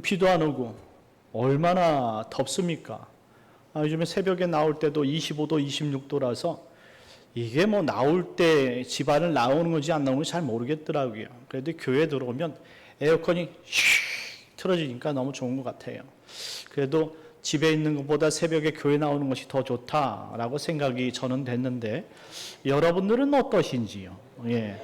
비도 안 오고 얼마나 덥습니까? 요즘에 새벽에 나올 때도 25도, 26도라서 이게 뭐 나올 때 집안을 나오는 건지 안 나오는 건지 잘 모르겠더라고요. 그래도 교회 들어오면 에어컨이 슉 틀어지니까 너무 좋은 것 같아요. 그래도 집에 있는 것보다 새벽에 교회 나오는 것이 더 좋다라고 생각이 저는 됐는데 여러분들은 어떠신지요? 예.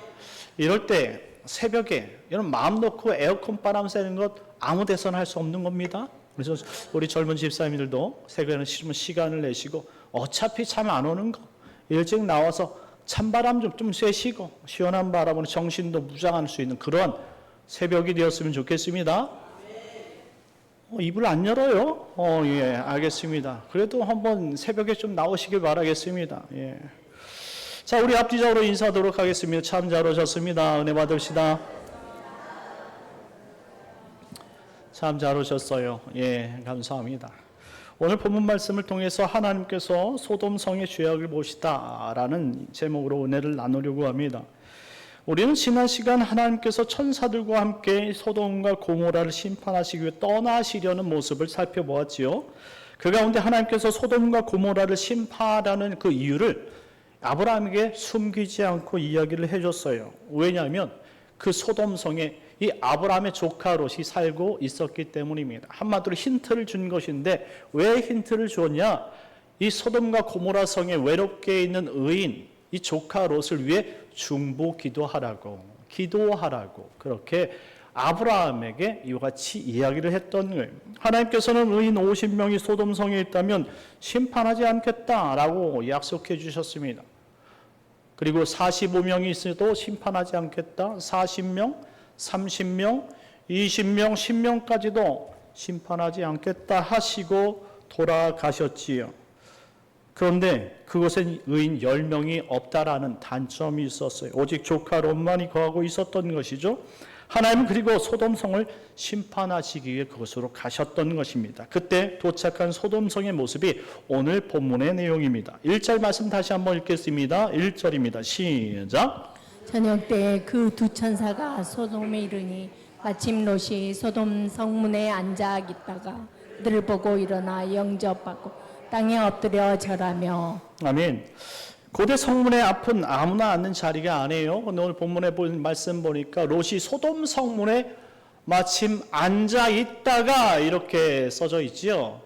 이럴 때 새벽에 여러분 마음 놓고 에어컨 바람 쐬는 것 아무 데서나 할 수 없는 겁니다. 그래서 우리 젊은 집사님들도 새벽에는 시간을 내시고 어차피 잠 안 오는 거 일찍 나와서 찬바람 좀 쐬시고 시원한 바람으로 정신도 무장할 수 있는 그런 새벽이 되었으면 좋겠습니다. 입을 안 열어요? 예, 알겠습니다. 그래도 한번 새벽에 좀 나오시길 바라겠습니다. 예. 자, 우리 앞뒤적으로 인사하도록 하겠습니다. 참 잘 오셨습니다. 은혜 받읍시다. 참 잘 오셨어요. 예, 감사합니다. 오늘 본문 말씀을 통해서 하나님께서 소돔성의 죄악을 보시다라는 제목으로 은혜를 나누려고 합니다. 우리는 지난 시간 하나님께서 천사들과 함께 소돔과 고모라를 심판하시기 위해 떠나시려는 모습을 살펴보았지요. 그 가운데 하나님께서 소돔과 고모라를 심판하는 그 이유를 아브라함에게 숨기지 않고 이야기를 해줬어요. 왜냐하면 그 소돔성에 이 아브라함의 조카 롯이 살고 있었기 때문입니다. 한마디로 힌트를 준 것인데 왜 힌트를 줬냐? 이 소돔과 고모라 성에 외롭게 있는 의인 이 조카 롯을 위해 중보 기도하라고 그렇게 아브라함에게 이와 같이 이야기를 했던 거예요. 하나님께서는 의인 50명이 소돔성에 있다면 심판하지 않겠다라고 약속해 주셨습니다. 그리고 45명이 있어도 심판하지 않겠다. 40명, 30명, 20명, 10명까지도 심판하지 않겠다 하시고 돌아가셨지요. 그런데 그곳엔 의인 10명이 없다라는 단점이 있었어요. 오직 조카 롯만이 거하고 있었던 것이죠. 하나님은 그리고 소돔성을 심판하시기 위해 그곳으로 가셨던 것입니다. 그때 도착한 소돔성의 모습이 오늘 본문의 내용입니다. 1절 말씀 다시 한번 읽겠습니다. 1절입니다. 시작. 저녁 때 그 두 천사가 소돔에 이르니 마침 롯이 소돔 성문에 앉아 있다가 그들을 보고 일어나 영접받고 땅에 엎드려 절하며. 아멘. 고대 성문의 앞은 아무나 앉는 자리가 아니에요. 근데 오늘 본문에 본 말씀 보니까 롯이 소돔 성문에 마침 앉아 있다가 이렇게 써져 있지요.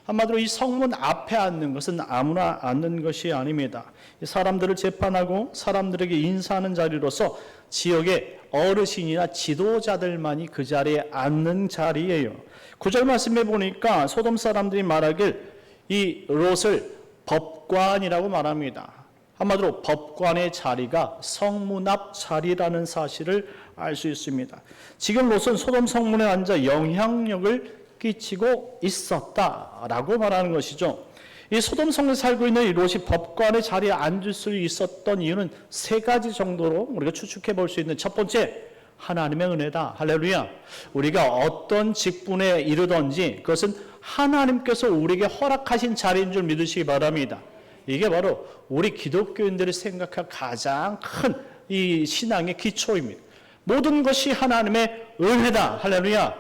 한마디로 이 성문 앞에 앉는 것은 아무나 앉는 것이 아닙니다. 사람들을 재판하고 사람들에게 인사하는 자리로서 지역의 어르신이나 지도자들만이 그 자리에 앉는 자리예요. 9절 말씀에 보니까 소돔 사람들이 말하길 이 롯을 법관이라고 말합니다. 한마디로 법관의 자리가 성문 앞 자리라는 사실을 알 수 있습니다. 지금 롯은 소돔 성문에 앉아 영향력을 끼치고 있었다라고 말하는 것이죠. 이 소돔 성에 살고 있는 이 롯이 법관의 자리에 앉을 수 있었던 이유는 세 가지 정도로 우리가 추측해 볼 수 있는 첫 번째, 하나님의 은혜다. 할렐루야. 우리가 어떤 직분에 이르든지 그것은 하나님께서 우리에게 허락하신 자리인 줄 믿으시기 바랍니다. 이게 바로 우리 기독교인들이 생각할 가장 큰 이 신앙의 기초입니다. 모든 것이 하나님의 은혜다. 할렐루야.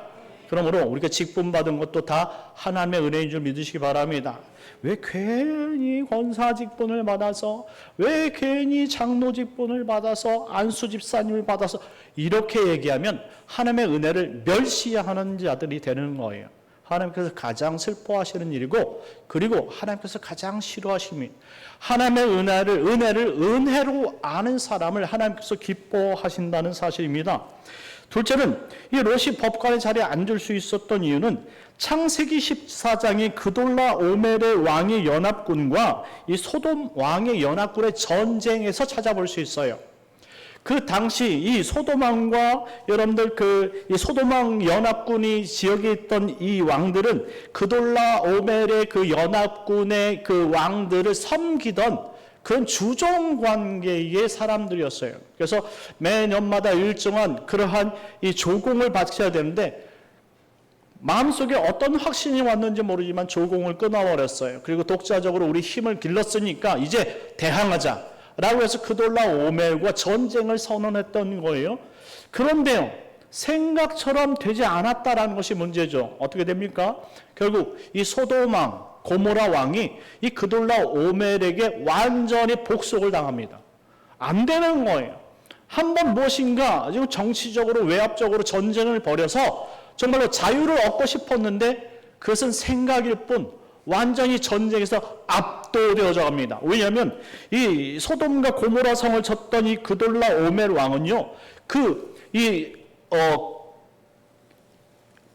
그러므로 우리가 직분 받은 것도 다 하나님의 은혜인 줄 믿으시기 바랍니다. 왜 괜히 권사 직분을 받아서, 왜 괜히 장로 직분을 받아서, 안수 집사님을 받아서 이렇게 얘기하면 하나님의 은혜를 멸시하는 자들이 되는 거예요. 하나님께서 가장 슬퍼하시는 일이고, 그리고 하나님께서 가장 싫어하십니다. 하나님의 은혜를 은혜로 아는 사람을 하나님께서 기뻐하신다는 사실입니다. 둘째는 이 롯이 법관의 자리에 앉을 수 있었던 이유는 창세기 14장의 그돌라 오멜의 왕의 연합군과 이 소돔 왕의 연합군의 전쟁에서 찾아볼 수 있어요. 그 당시 이 소돔왕과 여러분들 이 소돔왕 연합군이 지역에 있던 이 왕들은 그돌라 오멜의 그 연합군의 그 왕들을 섬기던 그런 주종 관계의 사람들이었어요. 그래서 매년마다 일정한 그러한 이 조공을 바쳐야 되는데 마음속에 어떤 확신이 왔는지 모르지만 조공을 끊어버렸어요. 그리고 독자적으로 우리 힘을 길렀으니까 이제 대항하자 라고 해서 그돌라 오멜과 전쟁을 선언했던 거예요. 그런데요, 생각처럼 되지 않았다라는 것이 문제죠. 어떻게 됩니까? 결국 이 소돔 왕, 고모라 왕이 이 그돌라 오멜에게 완전히 복속을 당합니다. 안 되는 거예요. 한번 무엇인가 지금 정치적으로 외압적으로 전쟁을 벌여서 정말로 자유를 얻고 싶었는데 그것은 생각일 뿐 완전히 전쟁에서 압도되어져 갑니다. 왜냐하면 이 소돔과 고모라 성을 쳤던 이 그돌라 오멜 왕은요,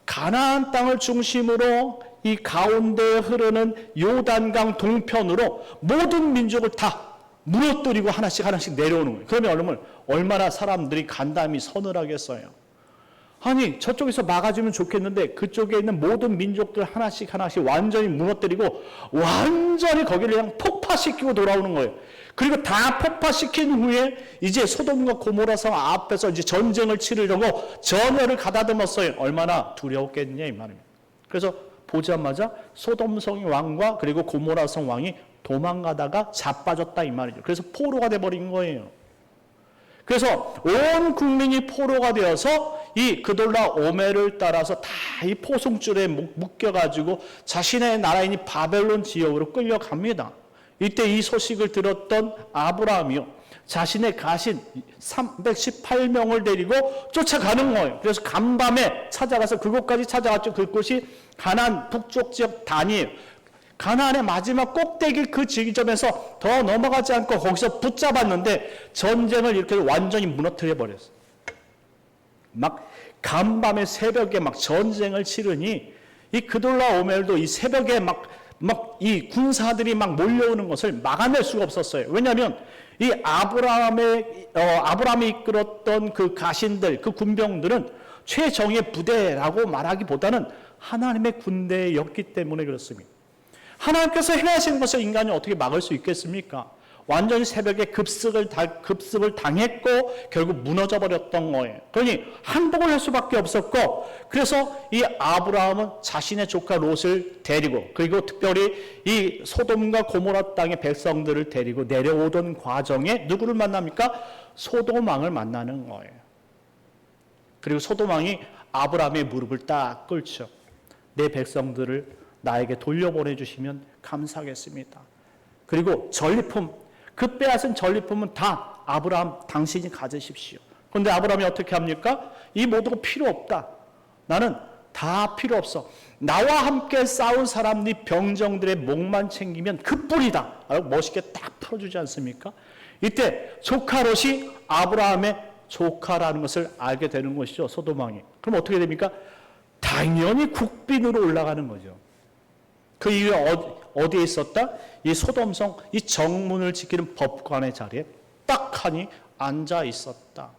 가나안 땅을 중심으로 이 가운데에 흐르는 요단강 동편으로 모든 민족을 다 무너뜨리고 하나씩 내려오는 거예요. 그러면 얼마나 사람들이 간담이 서늘하겠어요. 아니 저쪽에서 막아주면 좋겠는데 그쪽에 있는 모든 민족들 하나씩 완전히 무너뜨리고 완전히 거기를 그냥 폭파시키고 돌아오는 거예요. 그리고 다 폭파시킨 후에 이제 소돔과 고모라 성 앞에서 이제 전쟁을 치르려고 전열을 가다듬었어요. 얼마나 두려웠겠냐 이 말입니다. 그래서 보자마자 소돔 성의 왕과 그리고 고모라 성 왕이 도망가다가 자빠졌다 이 말이죠. 그래서 포로가 돼버린 거예요. 그래서 온 국민이 포로가 되어서 이 그돌라 오멜을 따라서 다 이 포승줄에 묶여가지고 자신의 나라인 이 바벨론 지역으로 끌려갑니다. 이때 이 소식을 들었던 아브라함이요, 자신의 가신 318명을 데리고 쫓아가는 거예요. 그래서 간밤에 찾아가서 그곳까지 찾아갔죠. 그곳이 가나안 북쪽 지역 단이에요. 가나안의 마지막 꼭대기 그 지점에서 더 넘어가지 않고 거기서 붙잡았는데 전쟁을 이렇게 완전히 무너뜨려 버렸어요. 막 간밤에 새벽에 막 전쟁을 치르니 이 그돌라 오멜도 이 새벽에 막 이 군사들이 막 몰려오는 것을 막아낼 수가 없었어요. 왜냐하면 이 아브라함이 이끌었던 그 가신들, 그 군병들은 최정예 부대라고 말하기보다는 하나님의 군대였기 때문에 그렇습니다. 하나님께서 행하신 것을 인간이 어떻게 막을 수 있겠습니까? 완전히 새벽에 급습을 당했고 결국 무너져 버렸던 거예요. 그러니 항복을 할 수밖에 없었고, 그래서 이 아브라함은 자신의 조카 롯을 데리고 그리고 특별히 이 소돔과 고모라 땅의 백성들을 데리고 내려오던 과정에 누구를 만납니까? 소돔 왕을 만나는 거예요. 그리고 소돔 왕이 아브라함의 무릎을 딱 꿇죠. 내 백성들을 나에게 돌려보내주시면 감사하겠습니다. 그리고 전리품, 그 빼앗은 전리품은 다 아브라함 당신이 가지십시오. 그런데 아브라함이 어떻게 합니까? 이 모두가 필요 없다. 나는 다 필요 없어. 나와 함께 싸운 사람, 네 병정들의 목만 챙기면 그뿐이다. 멋있게 딱 풀어주지 않습니까? 이때 조카 롯이 아브라함의 조카라는 것을 알게 되는 것이죠. 소돔 왕이. 그럼 어떻게 됩니까? 당연히 국빈으로 올라가는 거죠. 그 이후에 어디에 있었다? 이 소돔성, 이 정문을 지키는 법관의 자리에 딱하니 앉아 있었다.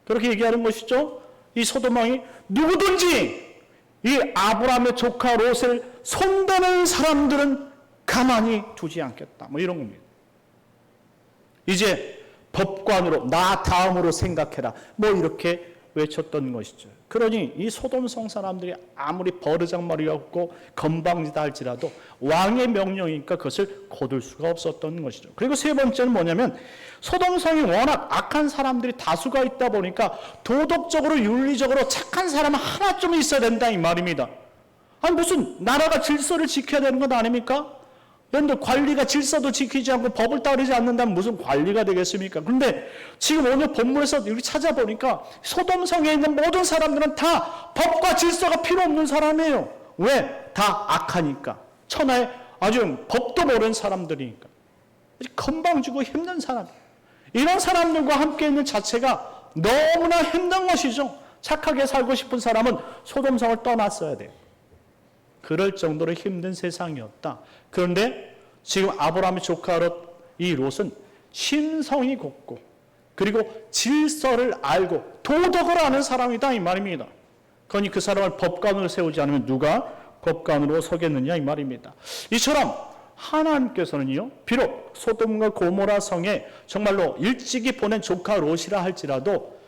그렇게 얘기하는 것이죠. 이 소돔 왕이 누구든지 이 아브라함의 조카 롯을 손대는 사람들은 가만히 두지 않겠다. 뭐 이런 겁니다. 이제 법관으로 나 다음으로 생각해라. 뭐 이렇게 외쳤던 것이죠. 그러니 이 소돔성 사람들이 아무리 버르장머리가 없고 건방지다 할지라도 왕의 명령이니까 그것을 거둘 수가 없었던 것이죠. 그리고 세 번째는 뭐냐면 소돔성이 워낙 악한 사람들이 다수가 있다 보니까 도덕적으로 윤리적으로 착한 사람은 하나 좀 있어야 된다 이 말입니다. 아니 무슨 나라가 질서를 지켜야 되는 것 아닙니까? 그런데 관리가 질서도 지키지 않고 법을 따르지 않는다면 무슨 관리가 되겠습니까? 그런데 지금 오늘 본문에서 이렇게 찾아보니까 소돔성에 있는 모든 사람들은 다 법과 질서가 필요 없는 사람이에요. 왜? 다 악하니까. 천하에 아주 법도 모르는 사람들이니까. 건방지고 힘든 사람. 이런 사람들과 함께 있는 자체가 너무나 힘든 것이죠. 착하게 살고 싶은 사람은 소돔성을 떠났어야 돼요. 그럴 정도로 힘든 세상이었다. 그런데 지금 아브라함의 조카 이 롯은 신성이 곱고 그리고 질서를 알고 도덕을 아는 사람이다 이 말입니다. 그러니 그 사람을 법관으로 세우지 않으면 누가 법관으로 서겠느냐 이 말입니다. 이처럼 하나님께서는요, 비록 소돔과 고모라 성에 정말로 일찍이 보낸 조카 롯이라 할지라도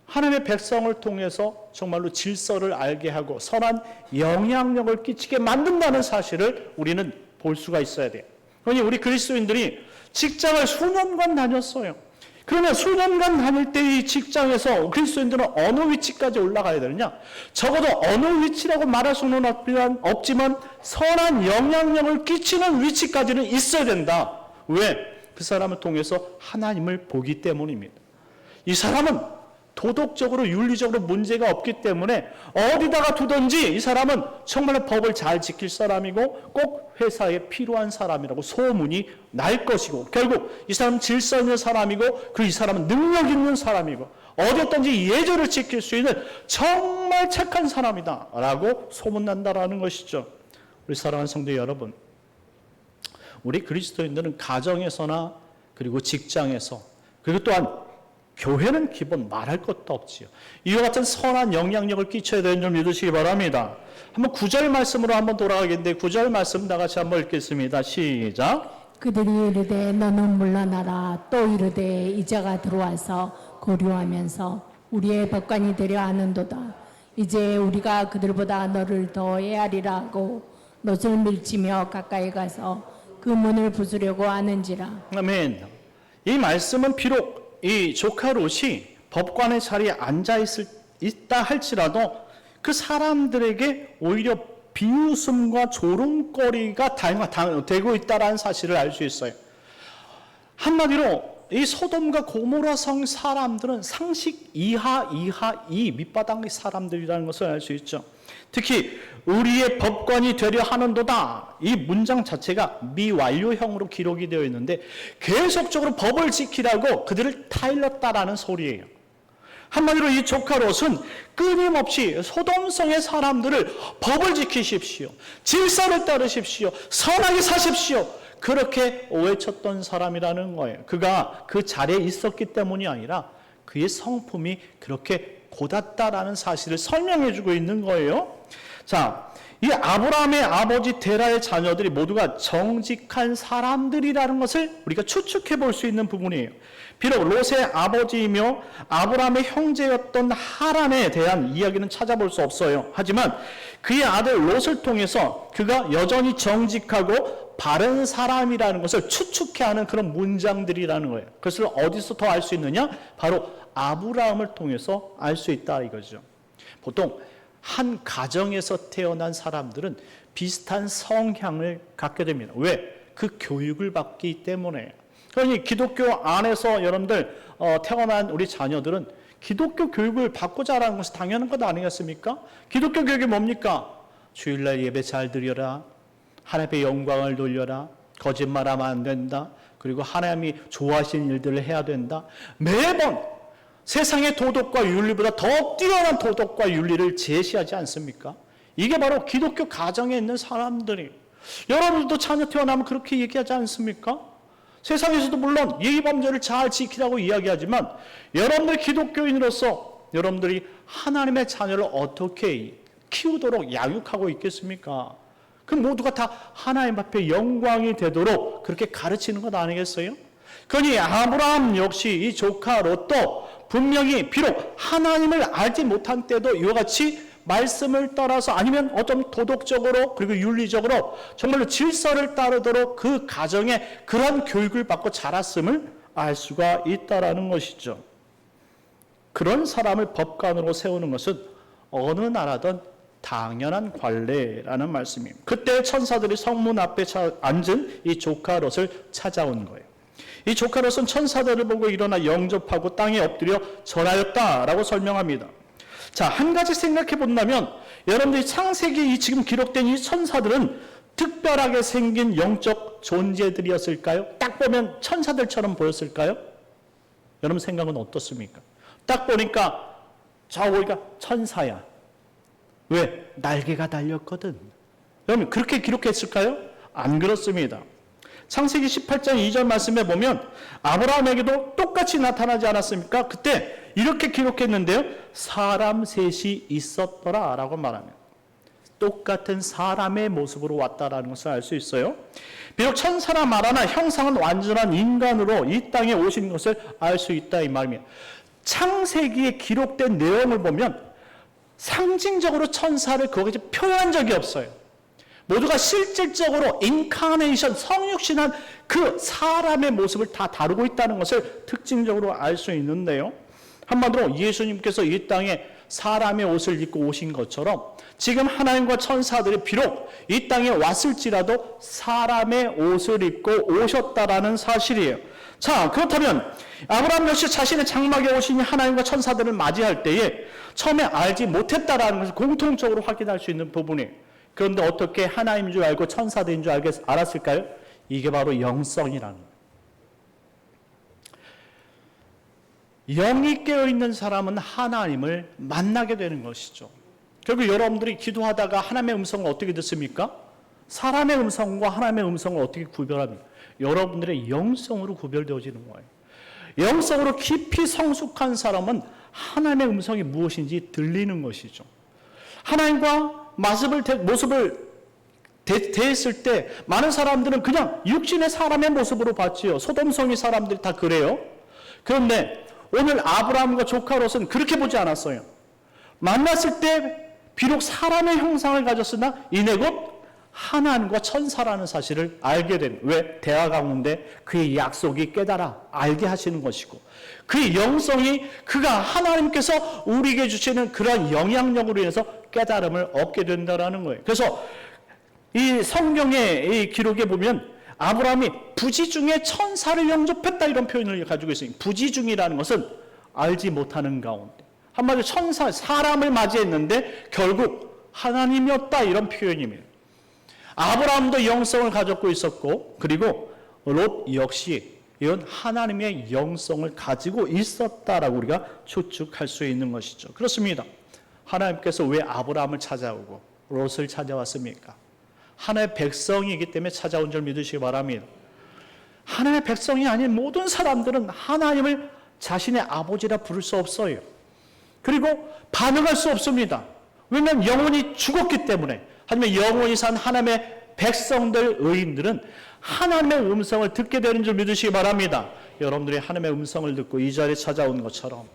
하나님의 백성을 통해서 정말로 질서를 알게 하고 선한 영향력을 끼치게 만든다는 사실을 우리는 볼 수가 있어야 돼요. 그러니 우리 그리스도인들이 직장을 수년간 다녔어요. 그러면 수년간 다닐 때 이 직장에서 그리스도인들은 어느 위치까지 올라가야 되느냐? 적어도 어느 위치라고 말할 수는 없지만 선한 영향력을 끼치는 위치까지는 있어야 된다. 왜? 그 사람을 통해서 하나님을 보기 때문입니다. 이 사람은 도덕적으로 윤리적으로 문제가 없기 때문에 어디다가 두든지 이 사람은 정말로 법을 잘 지킬 사람이고 꼭 회사에 필요한 사람이라고 소문이 날 것이고, 결국 이 사람은 질서 있는 사람이고, 그리고 이 사람은 능력 있는 사람이고, 어디든지 예절을 지킬 수 있는 정말 착한 사람이다 라고 소문난다라는 것이죠. 우리 사랑하는 성도 여러분, 우리 그리스도인들은 가정에서나 그리고 직장에서, 그리고 또한 교회는 기본 말할 것도 없지요. 이와 같은 선한 영향력을 끼쳐야 되는 줄 믿으시기 바랍니다. 한번 9절 말씀으로 한번 돌아가겠는데, 9절 말씀 다 같이 한번 읽겠습니다. 시작. 그들이 이르되 너는 물러나라. 또 이르되 이자가 들어와서 고려하면서 우리의 법관이 되려 하는도다. 이제 우리가 그들보다 너를 더 헤아리라 하고 놋을 밀치며 가까이 가서 그 문을 부수려고 하는지라. 아멘. 이 말씀은 비록 이 조카 롯이 법관의 자리에 있다 할지라도 그 사람들에게 오히려 비웃음과 조롱거리가 되고 있다는 사실을 알 수 있어요. 한마디로 이 소돔과 고모라 성 사람들은 상식 이하 이 밑바닥의 사람들이라는 것을 알 수 있죠. 특히 우리의 법관이 되려 하는도다, 이 문장 자체가 미완료형으로 기록이 되어 있는데 계속적으로 법을 지키라고 그들을 타일렀다라는 소리예요. 한마디로 이 조카 롯은 끊임없이 소돔성의 사람들을 법을 지키십시오, 질서를 따르십시오, 선하게 사십시오, 그렇게 외쳤던 사람이라는 거예요. 그가 그 자리에 있었기 때문이 아니라 그의 성품이 그렇게 고닫다라는 사실을 설명해 주고 있는 거예요. 자, 이 아브라함의 아버지 데라의 자녀들이 모두가 정직한 사람들이라는 것을 우리가 추측해 볼 수 있는 부분이에요. 비록 롯의 아버지이며 아브라함의 형제였던 하란에 대한 이야기는 찾아볼 수 없어요. 하지만 그의 아들 롯을 통해서 그가 여전히 정직하고 바른 사람이라는 것을 추측해 하는 그런 문장들이라는 거예요. 그것을 어디서 더 알 수 있느냐? 바로 아브라함을 통해서 알 수 있다 이거죠. 보통 한 가정에서 태어난 사람들은 비슷한 성향을 갖게 됩니다. 왜? 그 교육을 받기 때문에. 그러니 기독교 안에서 여러분들 태어난 우리 자녀들은 기독교 교육을 받고 자라는 것이 당연한 것 아니겠습니까? 기독교 교육이 뭡니까? 주일날 예배 잘 드려라, 하나님의 영광을 돌려라, 거짓말하면 안 된다, 그리고 하나님이 좋아하시는 일들을 해야 된다. 매번 세상의 도덕과 윤리보다 더 뛰어난 도덕과 윤리를 제시하지 않습니까? 이게 바로 기독교 가정에 있는 사람들이. 여러분들도 자녀 태어나면 그렇게 얘기하지 않습니까? 세상에서도 물론 예의범죄를 잘 지키라고 이야기하지만 여러분들 기독교인으로서 여러분들이 하나님의 자녀를 어떻게 키우도록 양육하고 있겠습니까? 그 모두가 다 하나님 앞에 영광이 되도록 그렇게 가르치는 것 아니겠어요? 그러니 아브라함 역시 이 조카 롯도 분명히 비록 하나님을 알지 못한 때도 이와 같이 말씀을 따라서 아니면 어떤 도덕적으로 그리고 윤리적으로 정말로 질서를 따르도록 그 가정에 그런 교육을 받고 자랐음을 알 수가 있다라는 것이죠. 그런 사람을 법관으로 세우는 것은 어느 나라든 당연한 관례라는 말씀입니다. 그때 천사들이 성문 앞에 앉은 이 조카 롯을 찾아온 거예요. 이 조카 롯은 천사들을 보고 일어나 영접하고 땅에 엎드려 절하였다라고 설명합니다. 자, 한 가지 생각해 본다면 여러분들이 창세기에 지금 기록된 이 천사들은 특별하게 생긴 영적 존재들이었을까요? 딱 보면 천사들처럼 보였을까요? 여러분 생각은 어떻습니까? 딱 보니까 저기가 천사야. 왜? 날개가 달렸거든. 여러분 그렇게 기록했을까요? 안 그렇습니다. 창세기 18장 2절 말씀에 보면 아브라함에게도 똑같이 나타나지 않았습니까? 그때 이렇게 기록했는데요. 사람 셋이 있었더라 라고 말합니다. 똑같은 사람의 모습으로 왔다라는 것을 알 수 있어요. 비록 천사라 말하나 형상은 완전한 인간으로 이 땅에 오신 것을 알 수 있다 이 말입니다. 창세기에 기록된 내용을 보면 상징적으로 천사를 거기서 표현한 적이 없어요. 모두가 실질적으로 인카네이션, 성육신한 그 사람의 모습을 다 다루고 있다는 것을 특징적으로 알 수 있는데요. 한마디로 예수님께서 이 땅에 사람의 옷을 입고 오신 것처럼 지금 하나님과 천사들이 비록 이 땅에 왔을지라도 사람의 옷을 입고 오셨다라는 사실이에요. 자, 그렇다면 아브라함 역시 자신의 장막에 오신 하나님과 천사들을 맞이할 때에 처음에 알지 못했다라는 것을 공통적으로 확인할 수 있는 부분이에요. 그런데 어떻게 하나님인 줄 알고 천사들인 줄 알았을까요? 이게 바로 영성이라는 거예요. 영이 깨어있는 사람은 하나님을 만나게 되는 것이죠. 결국 여러분들이 기도하다가 하나님의 음성을 어떻게 듣습니까? 사람의 음성과 하나님의 음성을 어떻게 구별합니까? 여러분들의 영성으로 구별되어지는 거예요. 영성으로 깊이 성숙한 사람은 하나님의 음성이 무엇인지 들리는 것이죠. 하나님과 모습을 대했을 때 많은 사람들은 그냥 육신의 사람의 모습으로 봤지요. 소돔성의 사람들이 다 그래요. 그런데 오늘 아브라함과 조카 롯은 그렇게 보지 않았어요. 만났을 때 비록 사람의 형상을 가졌으나 이내 곧 하나님과 천사라는 사실을 알게 된, 왜? 대화 가운데 그의 약속이 깨달아 알게 하시는 것이고 그의 영성이 그가 하나님께서 우리에게 주시는 그러한 영향력으로 인해서 깨달음을 얻게 된다는 거예요. 그래서 이 성경의 이 기록에 보면 아브라함이 부지 중에 천사를 영접했다 이런 표현을 가지고 있어요. 부지 중이라는 것은 알지 못하는 가운데, 한마디로 천사, 사람을 맞이했는데 결국 하나님이었다 이런 표현입니다. 아브라함도 영성을 가졌고 있었고, 그리고 롯 역시 이런 하나님의 영성을 가지고 있었다라고 우리가 추측할 수 있는 것이죠. 그렇습니다. 하나님께서 왜 아브라함을 찾아오고 롯을 찾아왔습니까? 하나님의 백성이기 때문에 찾아온 줄 믿으시기 바랍니다. 하나님의 백성이 아닌 모든 사람들은 하나님을 자신의 아버지라 부를 수 없어요. 그리고 반응할 수 없습니다. 왜냐하면 영혼이 죽었기 때문에. 하지만 영원히 산 하나님의 백성들, 의인들은 하나님의 음성을 듣게 되는 줄 믿으시기 바랍니다. 여러분들이 하나님의 음성을 듣고 이 자리에 찾아온 것처럼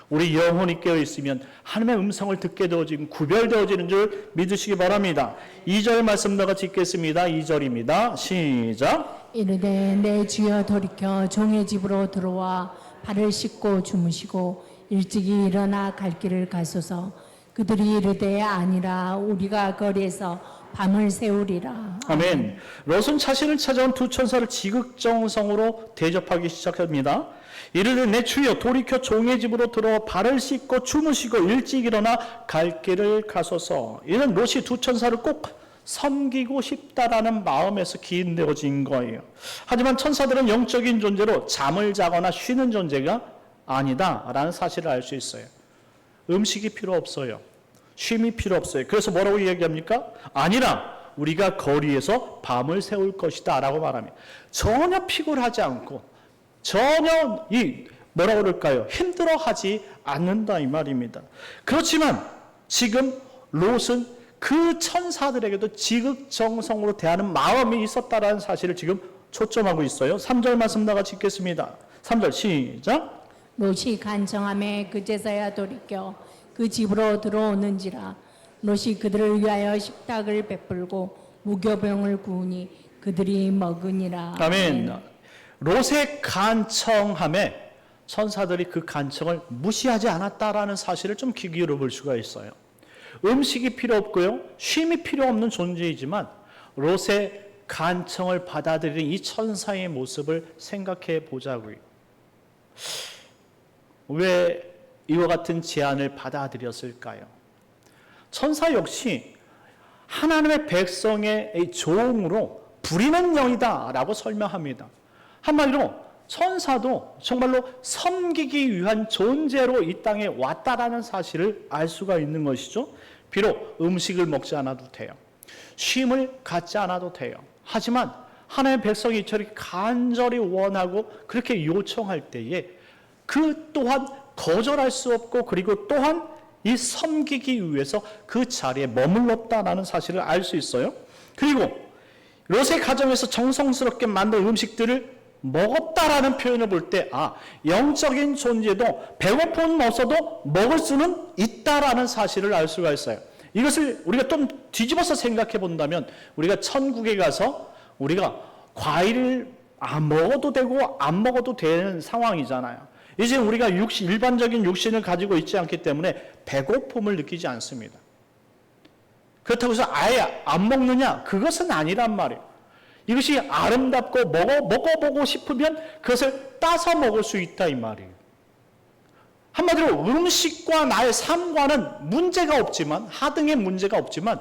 우리 영혼이 깨어있으면 하나님의 음성을 듣게 되어지고 구별되어지는 줄 믿으시기 바랍니다. 2절 말씀 다 같이 읽겠습니다. 2절입니다. 시작. 이르되 내 주여 돌이켜 종의 집으로 들어와 발을 씻고 주무시고 일찍이 일어나 갈 길을 가소서. 그들이 이르되 아니라 우리가 거리에서 밤을 새우리라. 아멘. 롯은 자신을 찾아온 두 천사를 지극정성으로 대접하기 시작합니다. 이르되 내 주여 돌이켜 종의 집으로 들어 발을 씻고 주무시고 일찍 일어나 갈 길을 가소서. 이는 롯이 두 천사를 꼭 섬기고 싶다라는 마음에서 기인되어진 거예요. 하지만 천사들은 영적인 존재로 잠을 자거나 쉬는 존재가 아니다라는 사실을 알 수 있어요. 음식이 필요 없어요. 쉼이 필요 없어요. 그래서 뭐라고 이야기합니까? 아니라 우리가 거리에서 밤을 새울 것이다 라고 말합니다. 전혀 피곤하지 않고 전혀 뭐라고 그럴까요? 힘들어하지 않는다 이 말입니다. 그렇지만 지금 롯은 그 천사들에게도 지극정성으로 대하는 마음이 있었다라는 사실을 지금 초점하고 있어요. 3절 말씀 다 같이 읽겠습니다. 3절 시작. 롯이 간청함에 그제서야 돌이켜 그 집으로 들어오는지라. 롯이 그들을 위하여 식탁을 베풀고 무교병을 구우니 그들이 먹으니라. 아멘. 롯의 간청함에 천사들이 그 간청을 무시하지 않았다라는 사실을 좀 귀 기울여 볼 수가 있어요. 음식이 필요 없고요, 쉼이 필요 없는 존재이지만 롯의 간청을 받아들이는 이 천사의 모습을 생각해 보자고요. 왜 이와 같은 제안을 받아들였을까요? 천사 역시 하나님의 백성의 종으로 부리는 영이다 라고 설명합니다. 한마디로 천사도 정말로 섬기기 위한 존재로 이 땅에 왔다라는 사실을 알 수가 있는 것이죠. 비록 음식을 먹지 않아도 돼요. 쉼을 갖지 않아도 돼요. 하지만 하나님의 백성이 이처럼 간절히 원하고 그렇게 요청할 때에 그 또한 거절할 수 없고, 그리고 또한 이 섬기기 위해서 그 자리에 머물렀다라는 사실을 알 수 있어요. 그리고 롯의 가정에서 정성스럽게 만든 음식들을 먹었다라는 표현을 볼 때, 영적인 존재도 배고픔은 없어도 먹을 수는 있다라는 사실을 알 수가 있어요. 이것을 우리가 좀 뒤집어서 생각해 본다면 우리가 천국에 가서 우리가 과일을 안 먹어도 되고 안 먹어도 되는 상황이잖아요. 이제 우리가 일반적인 육신을 가지고 있지 않기 때문에 배고픔을 느끼지 않습니다. 그렇다고 해서 아예 안 먹느냐? 그것은 아니란 말이에요. 이것이 아름답고 먹어보고 싶으면 그것을 따서 먹을 수 있다 이 말이에요. 한마디로 음식과 나의 삶과는 문제가 없지만, 하등의 문제가 없지만,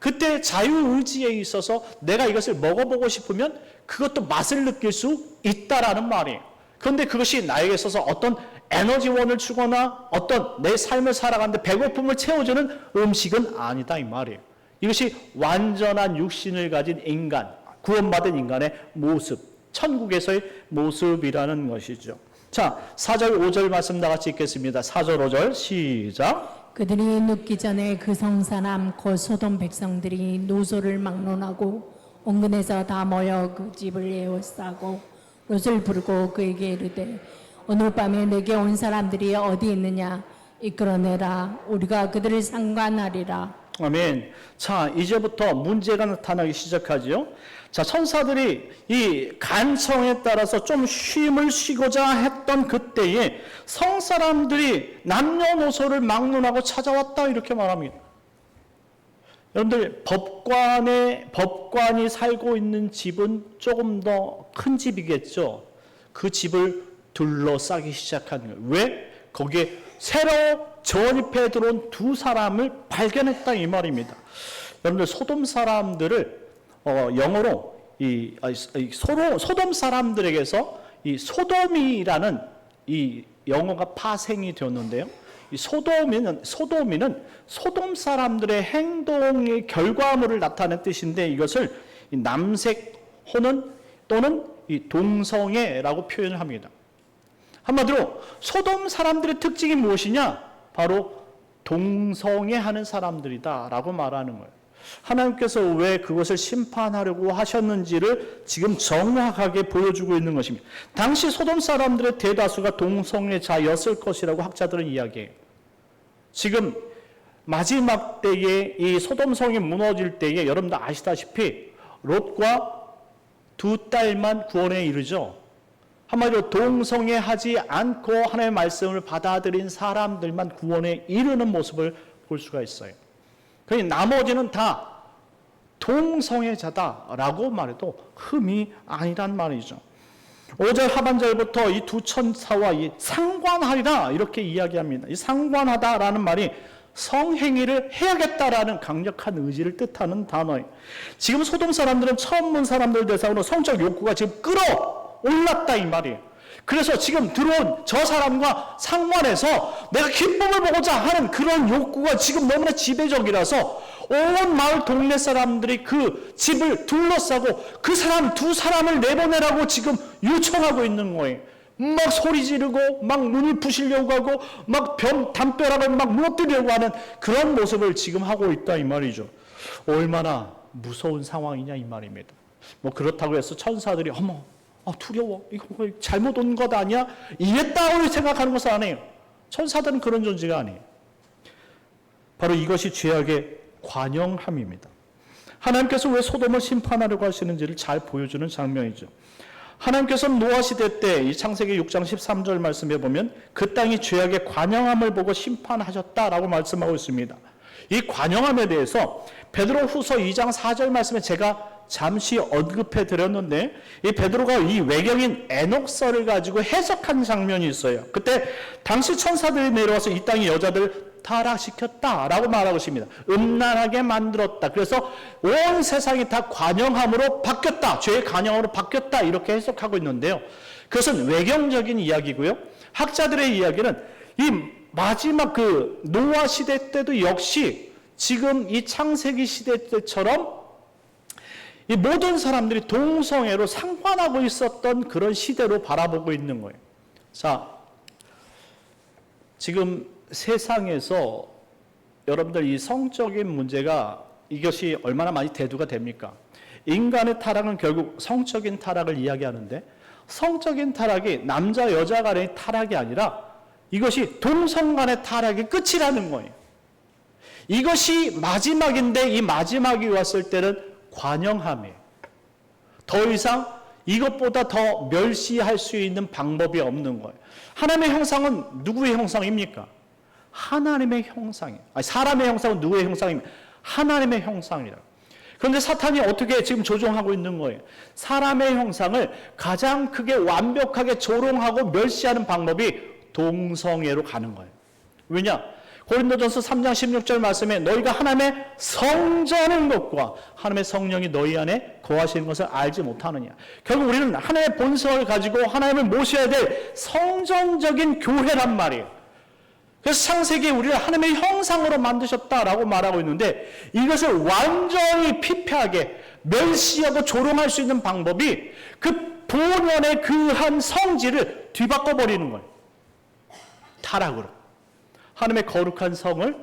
그때 자유의지에 있어서 내가 이것을 먹어보고 싶으면 그것도 맛을 느낄 수 있다라는 말이에요. 그런데 그것이 나에게 있어서 어떤 에너지원을 주거나 어떤 내 삶을 살아가는데 배고픔을 채워주는 음식은 아니다 이 말이에요. 이것이 완전한 육신을 가진 인간, 구원받은 인간의 모습, 천국에서의 모습이라는 것이죠. 자, 4절 5절 말씀 다 같이 읽겠습니다. 4절 5절 시작. 그들이 눕기 전에 그 성사람 곧 소돔 백성들이 노소를 막론하고 온근에서 다 모여 그 집을 에워싸고 롯을 부르고 그에게 이르되 오늘 밤에 내게 온 사람들이 어디 있느냐 이끌어내라 우리가 그들을 상관하리라. 아멘. 자, 이제부터 문제가 나타나기 시작하죠. 자, 천사들이 이 간청에 따라서 좀 쉼을 쉬고자 했던 그때에 성사람들이 남녀노소를 막론하고 찾아왔다 이렇게 말합니다. 여러분들 법관이 살고 있는 집은 조금 더 큰 집이겠죠. 그 집을 둘러싸기 시작하는 거예요. 왜? 거기에 새로 전입해 들어온 두 사람을 발견했다 이 말입니다. 여러분들 소돔 사람들을 영어로 소돔 사람들에게서 이 소돔이라는 이 영어가 파생이 되었는데요. 이 소돔이는 소돔 사람들의 행동의 결과물을 나타낸 뜻인데 이것을 이 남색 호는 또는 이 동성애라고 표현을 합니다. 한마디로 소돔 사람들의 특징이 무엇이냐? 바로 동성애하는 사람들이다라고 말하는 거예요. 하나님께서 왜 그것을 심판하려고 하셨는지를 지금 정확하게 보여주고 있는 것입니다. 당시 소돔 사람들의 대다수가 동성애자였을 것이라고 학자들은 이야기해요. 지금 마지막 때에 이 소돔성이 무너질 때에 여러분들 아시다시피 롯과 두 딸만 구원에 이르죠. 한마디로 동성애하지 않고 하나님의 말씀을 받아들인 사람들만 구원에 이르는 모습을 볼 수가 있어요. 그러니 나머지는 다 동성애자다라고 말해도 흠이 아니란 말이죠. 5절 하반절부터 이 두 천사와 이 상관하리라 이렇게 이야기합니다. 이 상관하다라는 말이 성행위를 해야겠다라는 강력한 의지를 뜻하는 단어예요. 지금 소돔 사람들은 처음 본 사람들 대상으로 성적 욕구가 지금 끌어올랐다 이 말이에요. 그래서 지금 들어온 저 사람과 상관해서 내가 기쁨을 보고자 하는 그런 욕구가 지금 너무나 지배적이라서 온 마을 동네 사람들이 그 집을 둘러싸고 그 사람 두 사람을 내보내라고 지금 요청하고 있는 거예요. 막 소리 지르고 막 눈을 부시려고 하고 막 담벼락을 막 무너뜨리려고 하는 그런 모습을 지금 하고 있다 이 말이죠. 얼마나 무서운 상황이냐 이 말입니다. 뭐 그렇다고 해서 천사들이 어머 두려워 이거 잘못 온 것 아니야? 이랬다고 생각하는 것은 아니에요. 천사들은 그런 존재가 아니에요. 바로 이것이 죄악의 관영함입니다. 하나님께서 왜 소돔을 심판하려고 하시는지를 잘 보여주는 장면이죠. 하나님께서는 노아 시대 때 이 창세기 6장 13절 말씀에 보면 그 땅이 죄악의 관영함을 보고 심판하셨다라고 말씀하고 있습니다. 이 관영함에 대해서 베드로후서 2장 4절 말씀에 제가 잠시 언급해 드렸는데 이 베드로가 이 외경인 에녹서를 가지고 해석한 장면이 있어요. 그때 당시 천사들이 내려와서 이 땅의 여자들 타락시켰다라고 말하고 있습니다. 음란하게 만들었다. 그래서 온 세상이 다 관영함으로 바뀌었다. 죄의 관영함으로 바뀌었다. 이렇게 해석하고 있는데요. 그것은 외경적인 이야기고요. 학자들의 이야기는 이 마지막 그 노아 시대 때도 역시 지금 이 창세기 시대 때처럼 이 모든 사람들이 동성애로 상관하고 있었던 그런 시대로 바라보고 있는 거예요. 자, 지금 세상에서 여러분들 이 성적인 문제가 이것이 얼마나 많이 대두가 됩니까? 인간의 타락은 결국 성적인 타락을 이야기하는데 성적인 타락이 남자 여자 간의 타락이 아니라 이것이 동성 간의 타락의 끝이라는 거예요. 이것이 마지막인데 이 마지막이 왔을 때는 관영함이에요. 더 이상 이것보다 더 멸시할 수 있는 방법이 없는 거예요. 하나님의 형상은 누구의 형상입니까? 하나님의 형상이에요. 아니, 사람의 형상은 누구의 형상입니까? 하나님의 형상이라. 그런데 사탄이 어떻게 지금 조종하고 있는 거예요? 사람의 형상을 가장 크게 완벽하게 조롱하고 멸시하는 방법이 동성애로 가는 거예요. 왜냐? 고린도전서 3장 16절 말씀에 너희가 하나님의 성전인 것과 하나님의 성령이 너희 안에 거하시는 것을 알지 못하느냐. 결국 우리는 하나님의 본성을 가지고 하나님을 모셔야 될 성전적인 교회란 말이에요. 그래서 창세기에 우리를 하나님의 형상으로 만드셨다라고 말하고 있는데 이것을 완전히 피폐하게 멸시하고 조롱할 수 있는 방법이 그 본연의 그 한 성질을 뒤바꿔 버리는 거예요. 타락으로. 하나님의 거룩한 성을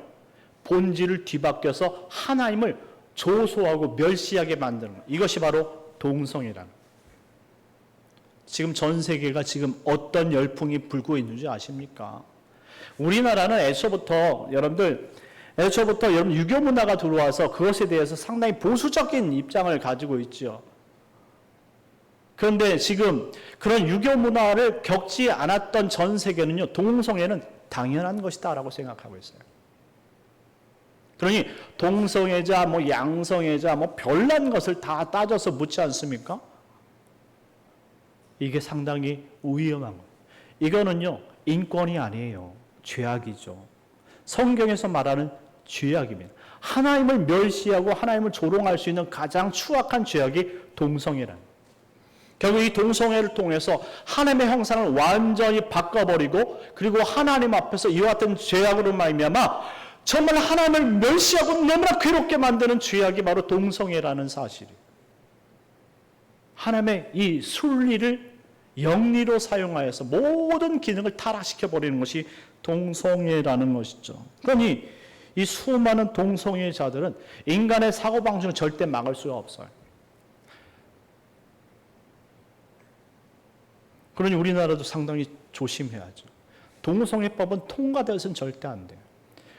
본질을 뒤바뀌어서 하나님을 조소하고 멸시하게 만드는 거예요. 이것이 바로 동성애라는 거예요. 지금 전 세계가 지금 어떤 열풍이 불고 있는지 아십니까? 우리나라는 애초부터 여러분 유교 문화가 들어와서 그것에 대해서 상당히 보수적인 입장을 가지고 있죠. 그런데 지금 그런 유교 문화를 겪지 않았던 전 세계는요, 동성애는 당연한 것이다라고 생각하고 있어요. 그러니 동성애자, 양성애자, 별난 것을 다 따져서 묻지 않습니까? 이게 상당히 위험한 거예요. 이거는요, 인권이 아니에요. 죄악이죠. 성경에서 말하는 죄악입니다. 하나님을 멸시하고 하나님을 조롱할 수 있는 가장 추악한 죄악이 동성애라는 거예요. 결국 이 동성애를 통해서 하나님의 형상을 완전히 바꿔버리고 그리고 하나님 앞에서 이와 같은 죄악으로 말미암아 정말 하나님을 멸시하고 너무나 괴롭게 만드는 죄악이 바로 동성애라는 사실이에요. 하나님의 이 순리를 영리로 사용하여서 모든 기능을 타락시켜버리는 것이 동성애라는 것이죠. 그러니 이 수많은 동성애자들은 인간의 사고방식을 절대 막을 수가 없어요. 그러니 우리나라도 상당히 조심해야죠. 동성애법은 통과되어서는 절대 안 돼요.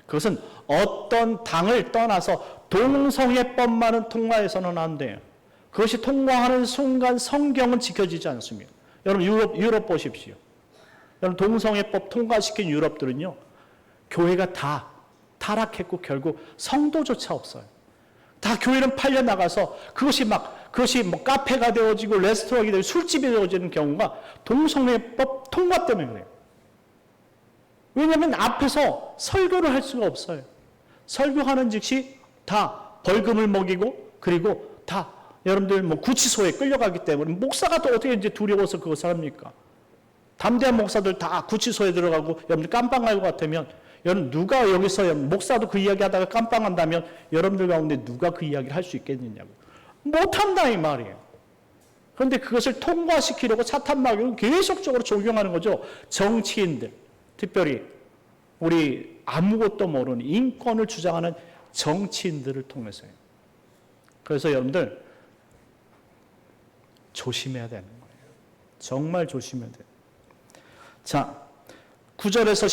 그것은 어떤 당을 떠나서 동성애법만은 통과해서는 안 돼요. 그것이 통과하는 순간 성경은 지켜지지 않습니다. 여러분 유럽 보십시오. 여러분 동성애법 통과시킨 유럽들은요, 교회가 다 타락했고 결국 성도조차 없어요. 다 교회는 팔려 나가서 그것이 카페가 되어지고 레스토랑이 되고 술집이 되어지는 경우가 동성애법 통과 때문에 그래요. 왜냐하면 앞에서 설교를 할 수가 없어요. 설교하는 즉시 다 벌금을 먹이고 그리고 다 여러분들 구치소에 끌려가기 때문에 목사가 또 어떻게 이제 두려워서 그것을 합니까? 담대한 목사들 다 구치소에 들어가고 여러분들 깜빵할 것 같으면 여러분 누가 여기서 목사도 그 이야기 하다가 깜빵한다면 여러분들 가운데 누가 그 이야기를 할 수 있겠느냐고. 못한다 이 말이에요. 그런데 그것을 통과시키려고 사탄마귀는 계속적으로 적용하는 거죠. 정치인들, 특별히 우리 아무것도 모르는 인권을 주장하는 정치인들을 통해서요. 그래서 여러분들 조심해야 되는 거예요. 정말 조심해야 돼요. 자, 9절에서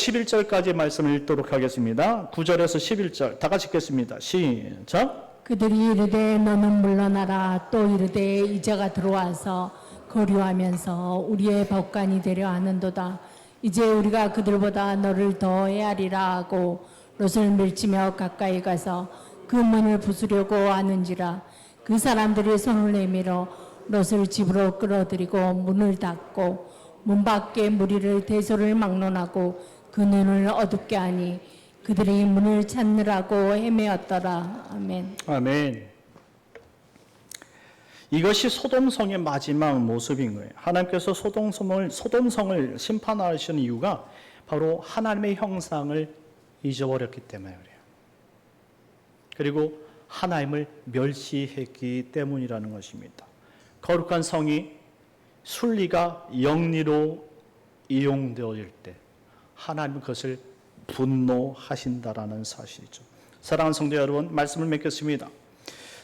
11절까지 말씀을 읽도록 하겠습니다. 9절에서 11절 다 같이 읽겠습니다. 시작. 그들이 이르되 너는 물러나라. 또 이르되 이제가 들어와서 거류하면서 우리의 법관이 되려 하는도다. 이제 우리가 그들보다 너를 더 헤아리라 하고 롯을 밀치며 가까이 가서 그 문을 부수려고 하는지라. 그 사람들이 손을 내밀어 롯을 집으로 끌어들이고 문을 닫고 문 밖에 무리를 대소를 막론하고 그 눈을 어둡게 하니 그들이 문을 찾느라고 헤매었더라. 아멘. 아멘. 이것이 소돔성의 마지막 모습인 거예요. 하나님께서 소돔성을 심판하시는 이유가 바로 하나님의 형상을 잊어버렸기 때문에 그래요. 그리고 하나님을 멸시했기 때문이라는 것입니다. 거룩한 성이 순리가 영리로 이용되어질 때 하나님은 그것을 분노하신다라는 사실이죠. 사랑하는 성도 여러분, 말씀을 맺겠습니다.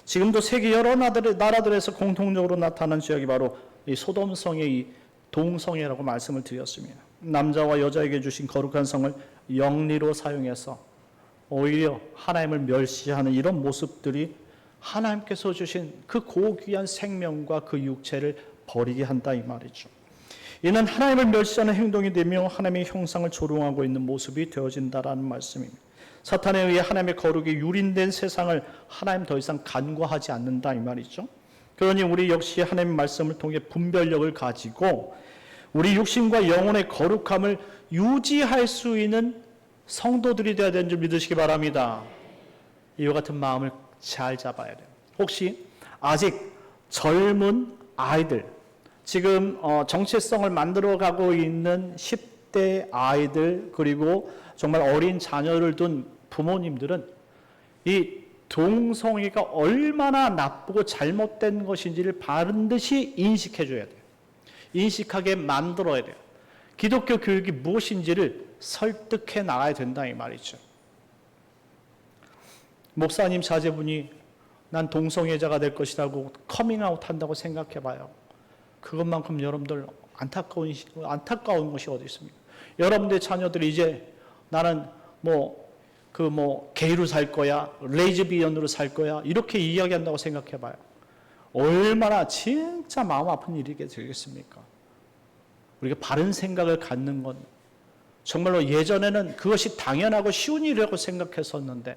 지금도 세계 여러 나라들에서 공통적으로 나타나는 죄악이 바로 이 소돔성의 이 동성애라고 말씀을 드렸습니다. 남자와 여자에게 주신 거룩한 성을 영리로 사용해서 오히려 하나님을 멸시하는 이런 모습들이 하나님께서 주신 그 고귀한 생명과 그 육체를 버리게 한다 이 말이죠. 이는 하나님을 멸시하는 행동이 되며 하나님의 형상을 조롱하고 있는 모습이 되어진다라는 말씀입니다. 사탄에 의해 하나님의 거룩이 유린된 세상을 하나님 더 이상 간과하지 않는다 이 말이죠. 그러니 우리 역시 하나님의 말씀을 통해 분별력을 가지고 우리 육신과 영혼의 거룩함을 유지할 수 있는 성도들이 되어야 되는 줄 믿으시기 바랍니다. 이와 같은 마음을 잘 잡아야 돼요. 혹시 아직 젊은 아이들, 지금 정체성을 만들어가고 있는 10대 아이들, 그리고 정말 어린 자녀를 둔 부모님들은 이 동성애가 얼마나 나쁘고 잘못된 것인지를 반드시 인식해줘야 돼요. 인식하게 만들어야 돼요. 기독교 교육이 무엇인지를 설득해 나가야 된다 이 말이죠. 목사님 자제분이 난 동성애자가 될 것이라고 커밍아웃 한다고 생각해 봐요. 그것만큼 여러분들 안타까운 것이 어디 있습니까? 여러분들 자녀들이 이제 나는 게이로 살 거야, 레즈비언으로 살 거야, 이렇게 이야기한다고 생각해 봐요. 얼마나 진짜 마음 아픈 일이 되겠습니까? 우리가 바른 생각을 갖는 건 정말로 예전에는 그것이 당연하고 쉬운 일이라고 생각했었는데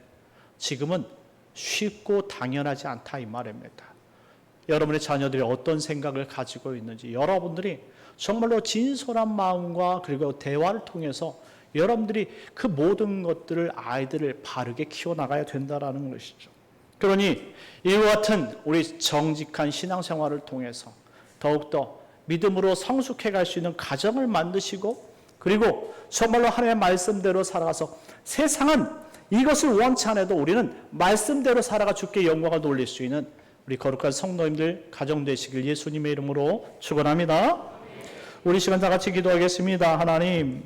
지금은 쉽고 당연하지 않다 이 말입니다. 여러분의 자녀들이 어떤 생각을 가지고 있는지 여러분들이 정말로 진솔한 마음과 그리고 대화를 통해서 여러분들이 그 모든 것들을 아이들을 바르게 키워나가야 된다는 것이죠. 그러니 이와 같은 우리 정직한 신앙생활을 통해서 더욱더 믿음으로 성숙해 갈 수 있는 가정을 만드시고 그리고 정말로 하나님의 말씀대로 살아가서 세상은 이것을 원치 않아도 우리는 말씀대로 살아가 주께 영광을 돌릴 수 있는 우리 거룩한 성도님들 가정 되시길 예수님의 이름으로 축원합니다. 우리 시간 다 같이 기도하겠습니다. 하나님,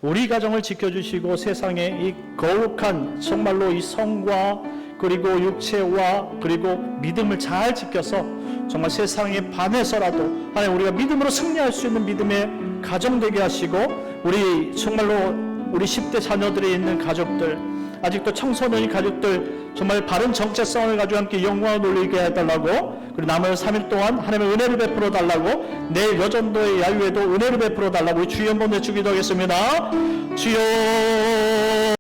우리 가정을 지켜주시고 세상에 이 거룩한 정말로 이 성과 그리고 육체와 그리고 믿음을 잘 지켜서 정말 세상에 반해서라도 하나님 우리가 믿음으로 승리할 수 있는 믿음의 가정 되게 하시고 우리 정말로 우리 10대 자녀들이 있는 가족들 아직도 청소년인 가족들 정말 바른 정체성을 가지고 함께 영광을 돌리게 해달라고 그리고 남은 3일 동안 하나님의 은혜를 베풀어 달라고 내일 여전도의 야유에도 은혜를 베풀어 달라고 주여 한번 외치기도 하겠습니다. 주여